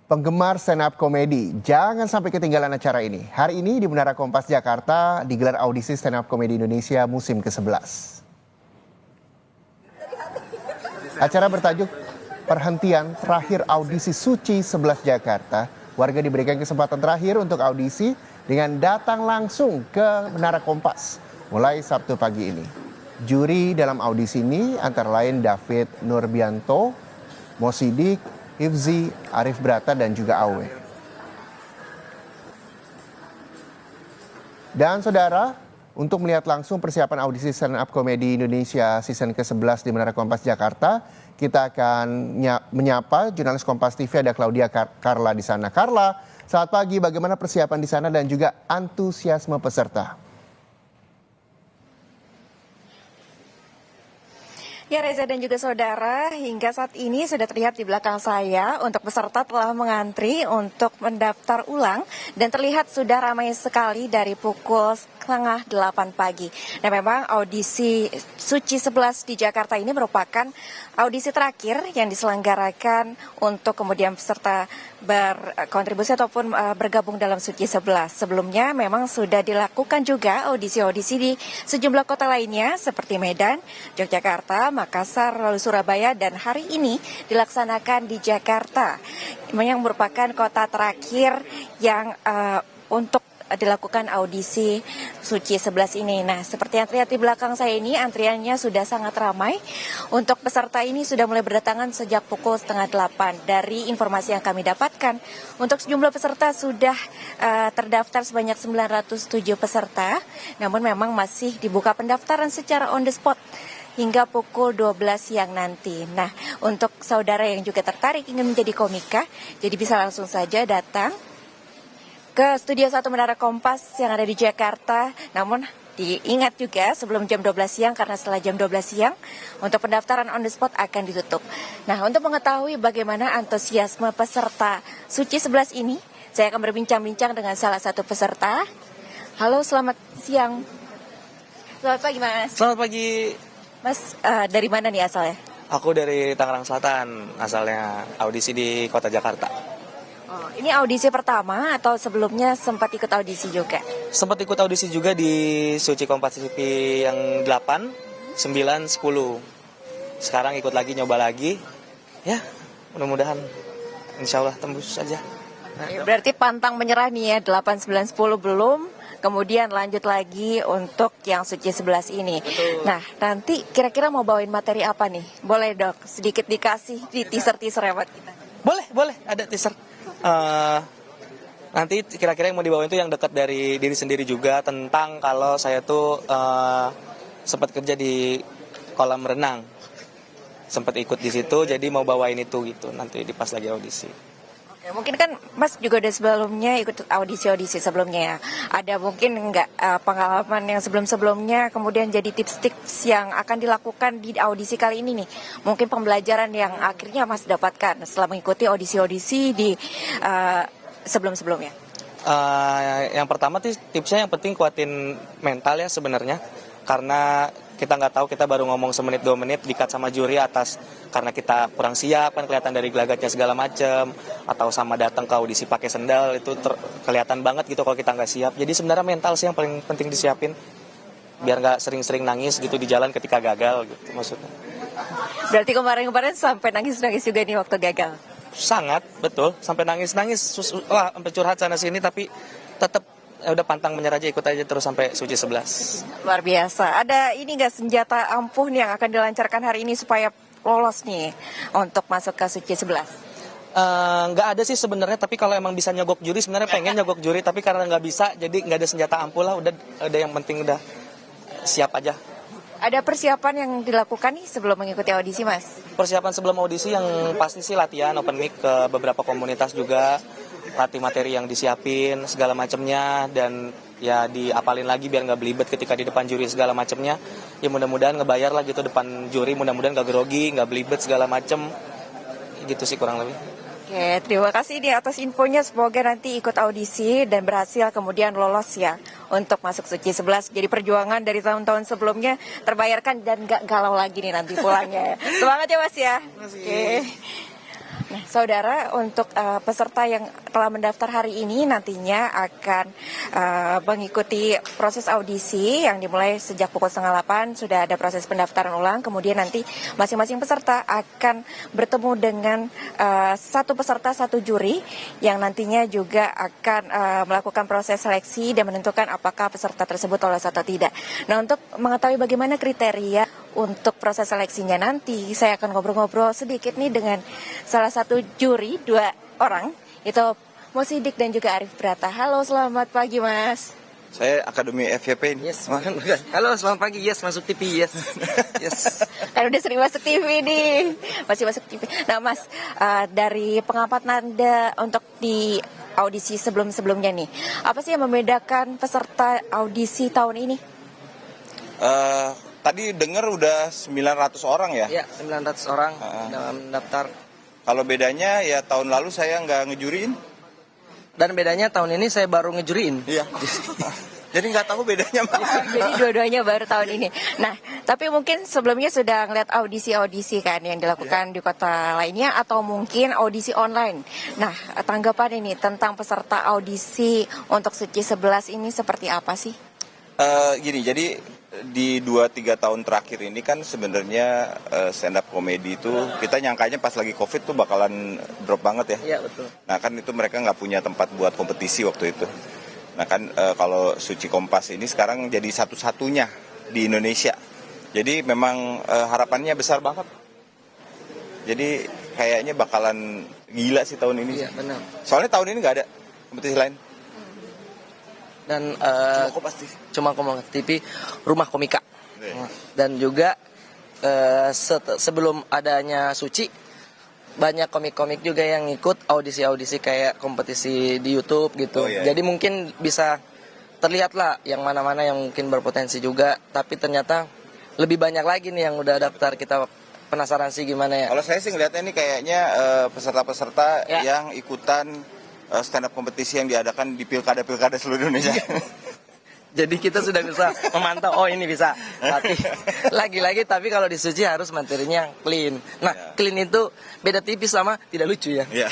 Penggemar stand up komedi, jangan sampai ketinggalan acara ini. Hari ini di Menara Kompas Jakarta digelar audisi stand up komedi Indonesia musim ke-11. Acara bertajuk Perhentian Terakhir Audisi Suci 11 Jakarta. Warga diberikan kesempatan terakhir untuk audisi dengan datang langsung ke Menara Kompas mulai Sabtu pagi ini. Juri dalam audisi ini antara lain David Nurbianto, Mo Sidik, Hifzi, Arif Brata, dan juga Awe. Dan saudara, untuk melihat langsung persiapan audisi stand up komedi Indonesia season ke-11 di Menara Kompas Jakarta, kita akan menyapa jurnalis Kompas TV, ada Claudia Carla di sana. Carla, selamat pagi, bagaimana persiapan di sana dan juga antusiasme peserta? Ya Reza dan juga saudara, hingga saat ini sudah terlihat di belakang saya untuk peserta telah mengantri untuk mendaftar ulang dan terlihat sudah ramai sekali dari pukul 7:30 pagi. Nah memang audisi Suci 11 di Jakarta ini merupakan audisi terakhir yang diselenggarakan untuk kemudian peserta berkontribusi ataupun bergabung dalam Suci 11. Sebelumnya memang sudah dilakukan juga audisi-audisi di sejumlah kota lainnya seperti Medan, Yogyakarta, Makassar, lalu Surabaya, dan hari ini dilaksanakan di Jakarta yang merupakan kota terakhir yang untuk dilakukan audisi Suci 11 ini. Nah, seperti yang terlihat di belakang saya ini, antriannya sudah sangat ramai. Untuk peserta ini sudah mulai berdatangan sejak pukul 7:30. Dari informasi yang kami dapatkan, untuk sejumlah peserta sudah terdaftar sebanyak 907 peserta. Namun memang masih dibuka pendaftaran secara on the spot hingga pukul 12 siang nanti. Nah, untuk saudara yang juga tertarik ingin menjadi komika, jadi bisa langsung saja datang ke Studio 1 Menara Kompas yang ada di Jakarta. Namun diingat juga sebelum jam 12 siang, karena setelah jam 12 siang untuk pendaftaran on the spot akan ditutup. Nah, untuk mengetahui bagaimana antusiasme peserta Suci 11 ini, saya akan berbincang-bincang dengan salah satu peserta. Halo, selamat siang. Selamat pagi, Mas. Selamat pagi. Mas, dari mana nih asalnya? Aku dari Tangerang Selatan, asalnya audisi di kota Jakarta. Oh, ini audisi pertama atau sebelumnya sempat ikut audisi juga? Sempat ikut audisi juga di Suci Kompas TV yang 8, 9, 10. Sekarang ikut lagi, nyoba lagi. Ya, mudah-mudahan insya Allah tembus saja. Berarti pantang menyerah nih ya, 8, 9, 10 belum. Kemudian lanjut lagi untuk yang Suci 11 ini. Betul. Nah, nanti kira-kira mau bawain materi apa nih? Boleh dok, sedikit dikasih di teaser-teaser ya buat kita. Boleh, ada teaser. Nanti kira-kira yang mau dibawain itu yang dekat dari diri sendiri juga, tentang kalau saya tuh sempat kerja di kolam renang. Sempat ikut di situ, jadi mau bawain itu gitu, nanti pas lagi audisi. Oke, mungkin kan Mas juga udah sebelumnya ikut audisi-audisi sebelumnya ya. Ada mungkin nggak pengalaman yang sebelum-sebelumnya kemudian jadi tips-tips yang akan dilakukan di audisi kali ini nih? Mungkin pembelajaran yang akhirnya Mas dapatkan setelah mengikuti audisi-audisi di sebelum-sebelumnya. Yang pertama tipsnya yang penting kuatin mental ya sebenarnya, karena kita nggak tahu, kita baru ngomong semenit 2 menit di-cut sama juri atas karena kita kurang siap, kan kelihatan dari gelagatnya segala macem, atau sama datang ke audisi pakai sendal, itu kelihatan banget gitu kalau kita nggak siap. Jadi sebenarnya mental sih yang paling penting disiapin, biar nggak sering-sering nangis gitu di jalan ketika gagal gitu maksudnya. Berarti kemarin-kemarin sampai nangis-nangis juga nih waktu gagal? Sangat, betul, sampai nangis-nangis, wah sampai curhat sana sini, tapi tetap ya udah pantang menyerah aja, ikut aja terus sampai Suci 11. Luar biasa. Ada ini nggak senjata ampuh nih yang akan dilancarkan hari ini supaya lolos nih untuk masuk ke Suci 11? Nggak ada sih sebenarnya, tapi kalau emang bisa nyogok juri, sebenarnya pengen nyogok juri, tapi karena nggak bisa, jadi nggak ada senjata ampuh lah, udah yang penting udah siap aja. Ada persiapan yang dilakukan nih sebelum mengikuti audisi, Mas? Persiapan sebelum audisi yang pasti sih latihan open mic ke beberapa komunitas juga, latih materi yang disiapin segala macamnya, dan ya diapalin lagi biar nggak belibet ketika di depan juri segala macamnya. Ya mudah-mudahan ngebayar lah gitu depan juri, mudah-mudahan nggak grogi, nggak belibet segala macem, gitu sih kurang lebih. Oke, terima kasih di atas infonya. Semoga nanti ikut audisi dan berhasil kemudian lolos ya untuk masuk Suci 11. Jadi perjuangan dari tahun-tahun sebelumnya terbayarkan dan gak galau lagi nih nanti pulangnya. Semangat ya Mas ya. Oke. Nah, saudara, untuk peserta yang telah mendaftar hari ini nantinya akan mengikuti proses audisi yang dimulai sejak pukul 7:30 sudah ada proses pendaftaran ulang. Kemudian nanti masing-masing peserta akan bertemu dengan satu peserta satu juri yang nantinya juga akan melakukan proses seleksi dan menentukan apakah peserta tersebut lolos atau tidak. Nah, untuk mengetahui bagaimana kriteria untuk proses seleksinya nanti, saya akan ngobrol-ngobrol sedikit nih dengan salah satu juri, 2 orang, itu Mo Sidik dan juga Arif Brata. Halo, selamat pagi Mas. Saya Akademi FYP ini. Yes, halo, selamat pagi. Yes, masuk TV. Yes, yes. Kan udah sering masuk TV nih, masih masuk TV. Nah Mas, dari pengamatan Anda untuk di audisi sebelum-sebelumnya nih, apa sih yang membedakan peserta audisi tahun ini? Tadi dengar udah 900 orang ya. Ya, 900 orang dalam daftar. Kalau bedanya ya tahun lalu saya nggak ngejuriin. Dan bedanya tahun ini saya baru ngejuriin. Iya. Jadi nggak tahu bedanya, Mbak. Jadi dua-duanya baru tahun ini. Nah, tapi mungkin sebelumnya sudah ngeliat audisi-audisi kan yang dilakukan di kota lainnya atau mungkin audisi online. Nah, tanggapan ini tentang peserta audisi untuk Suci 11 ini seperti apa sih? Gini, jadi di 2-3 tahun terakhir ini kan sebenarnya stand up comedy itu kita nyangkanya pas lagi COVID tuh bakalan drop banget ya. Iya, betul. Nah kan itu mereka nggak punya tempat buat kompetisi waktu itu. Nah kan kalau Suci Kompas ini sekarang jadi satu-satunya di Indonesia. Jadi memang harapannya besar banget. Jadi kayaknya bakalan gila sih tahun ini. Iya, benar. Soalnya tahun ini nggak ada kompetisi lain. Dan Cuma cuma TV Rumah Komika. Iya. Dan juga sebelum adanya Suci, banyak komik-komik juga yang ikut audisi-audisi kayak kompetisi di YouTube gitu. Oh, iya. Jadi mungkin bisa terlihat lah yang mana-mana yang mungkin berpotensi juga. Tapi ternyata lebih banyak lagi nih yang udah daftar. Kita penasaran sih gimana ya. Kalau saya sih ngeliatnya ini kayaknya peserta-peserta Ya. yang ikutan stand up kompetisi yang diadakan di pilkada-pilkada seluruh Indonesia. Jadi kita sudah bisa memantau, oh ini bisa. Tapi lagi-lagi kalau di Suci harus materinya clean. Nah, Ya. clean itu beda tipis sama tidak lucu ya. Iya.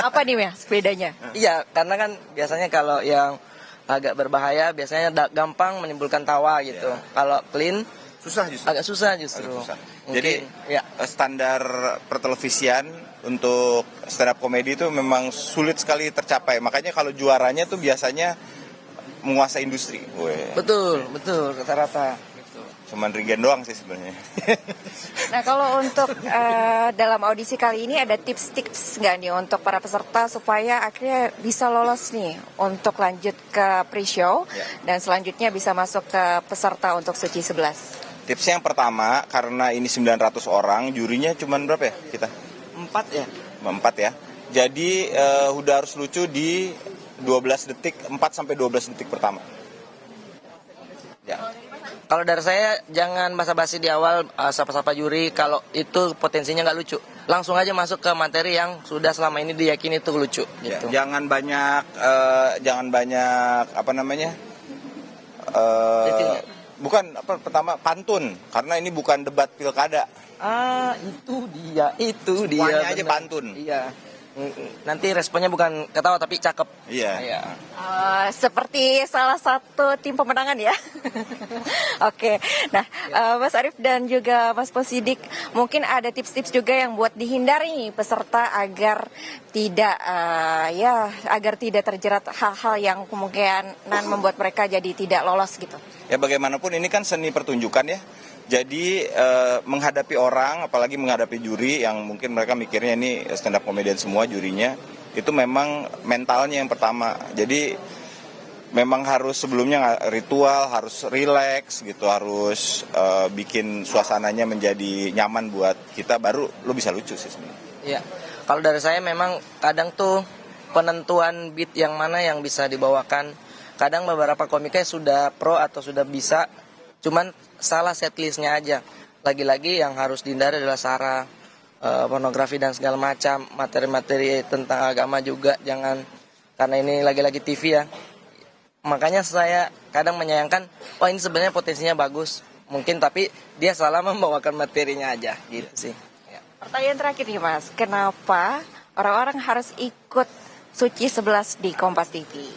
Apa nih Mas bedanya? Iya, karena kan biasanya kalau yang agak berbahaya biasanya gampang menimbulkan tawa gitu. Ya. Kalau clean Susah justru. agak susah justru. Agak susah. Mungkin, Jadi ya. standar pertelevisian untuk stand up comedy itu memang sulit sekali tercapai. Makanya kalau juaranya tuh biasanya menguasai industri. Weh. Betul rata-rata. Cuman Regen doang sih sebenarnya. Nah, kalau untuk dalam audisi kali ini ada tips-tips nggak nih untuk para peserta supaya akhirnya bisa lolos nih untuk lanjut ke pre-show dan selanjutnya bisa masuk ke peserta untuk Suci 11? Tipsnya yang pertama, karena ini 900 orang, jurinya cuman berapa ya kita? 4 ya. 4 ya. Jadi udah harus lucu di 12 detik, 4 sampai 12 detik pertama. Ya. Kalau dari saya jangan basa-basi di awal sapa-sapa juri kalau itu potensinya nggak lucu. Langsung aja masuk ke materi yang sudah selama ini diyakini itu lucu. Ya, Gitu. jangan banyak apa namanya? Detilnya. Bukan pertama pantun, karena ini bukan debat pilkada. Itu dia. Semuanya aja bener. pantun. Iya. Nanti responnya bukan ketawa tapi cakep. Iya. Seperti salah satu tim pemenangan ya. Oke, nah Mas Arif dan juga Mas Posidik, mungkin ada tips-tips juga yang buat dihindari nih peserta agar tidak terjerat hal-hal yang kemungkinan membuat mereka jadi tidak lolos gitu. Ya bagaimanapun ini kan seni pertunjukan ya. Jadi menghadapi orang, apalagi menghadapi juri yang mungkin mereka mikirnya ini stand up comedian semua jurinya, itu memang mentalnya yang pertama. Jadi memang harus sebelumnya ritual, harus relax gitu, harus bikin suasananya menjadi nyaman buat kita, baru lo bisa lucu sih sebenarnya. Iya. Kalau dari saya memang kadang tuh penentuan beat yang mana yang bisa dibawakan. Kadang beberapa komiknya sudah pro atau sudah bisa, cuman salah setlistnya aja. Lagi-lagi yang harus dihindari adalah sara, pornografi dan segala macam, materi-materi tentang agama juga jangan, karena ini lagi-lagi TV ya. Makanya saya kadang menyayangkan, wah ini sebenarnya potensinya bagus, mungkin tapi dia salah membawakan materinya aja, gitu sih. Ya. Pertanyaan terakhir nih Mas, kenapa orang-orang harus ikut Suci 11 di Kompas TV?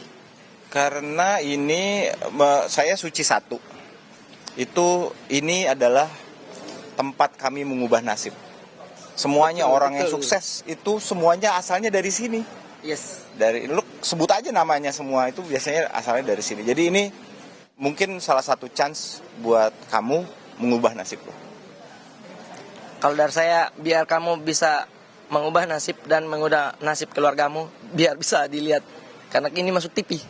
Karena ini saya suci satu. Ini adalah tempat kami mengubah nasib. Semuanya orang yang sukses itu semuanya asalnya dari sini. Yes. Dari lu sebut aja namanya semua itu biasanya asalnya dari sini. Jadi ini mungkin salah satu chance buat kamu mengubah nasib lo. Kalau dari saya, biar kamu bisa mengubah nasib dan mengubah nasib keluargamu, biar bisa dilihat. Karena ini masuk TV.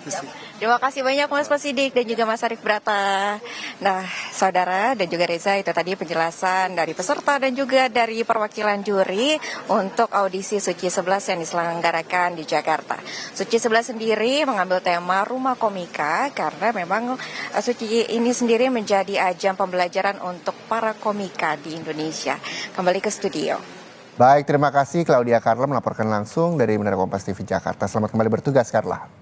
Itu sih. Terima kasih banyak Mas Pasidik dan juga Mas Arief Brata. Nah, saudara dan juga Reza, itu tadi penjelasan dari peserta dan juga dari perwakilan juri untuk audisi Suci 11 yang diselenggarakan di Jakarta. Suci 11 sendiri mengambil tema Rumah Komika karena memang Suci ini sendiri menjadi ajang pembelajaran untuk para komika di Indonesia. Kembali ke studio. Baik, terima kasih Claudia Carla melaporkan langsung dari Menara Kompas TV Jakarta. Selamat kembali bertugas, Carla.